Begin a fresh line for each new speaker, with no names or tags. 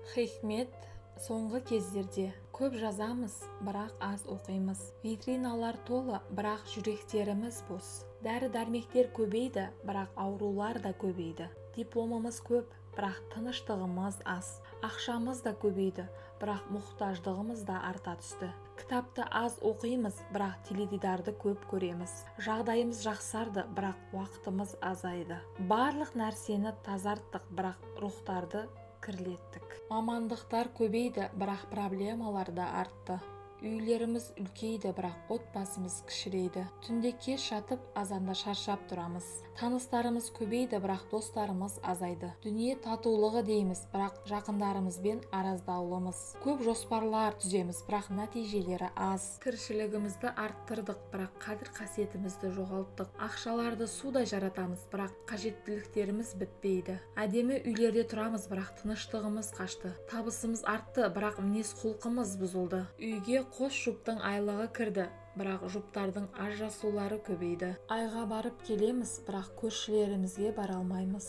Хикмет. Соңғы кездерде көп жазамыз, бірақ аз оқимыз. Витриналар толы, бірақ жүректеріміз бос. Дәрі-дәрмектер көбейді, бірақ аурулар да көбейді. Дипломымыз көп, бірақ тыныштығымыз аз. Ақшамыз да көбейді, бірақ мұқтаждығымыз да арта түсті. Кітапты аз оқимыз, бірақ теледидарды көп көреміз. Жағдайымыз жақсарды, бірақ уақытымыз азайды. Барлық нәрсені тазарттық, бірақ рухтарды кірлеттік. Мамандықтар көбейді, бірақ проблемалар да артты. Үйлеріміз үлкейді, бірақ отбасымыз кішірейді. Түнде кеш жатып, азанда шаршап тұрамыз. Таныстарымыз көбейді, бірақ достарымыз азайды. Дүние татулығы дейміз, бірақ жақындарымызбен араздаулымыз. Көп жоспарлар түземіз, бірақ нәтижелері аз. Тіршілігімізді арттырдық, бірақ қадір-қасиетімізді жоғалттық. Ақшаларды судай жаратамыз, бірақ қажеттіліктеріміз бітпейді. Әдемі үйлерде тұрамыз, бірақ тыныштығымыз қашты. Табысымыз артты, бірақ мінез-құлқымыз бұзылды. Үйге қос жұптың айлығы кірді, бірақ жұптардың ажырасулары көбейді. Айға барып келеміз, бірақ көршілерімізге бара алмаймыз.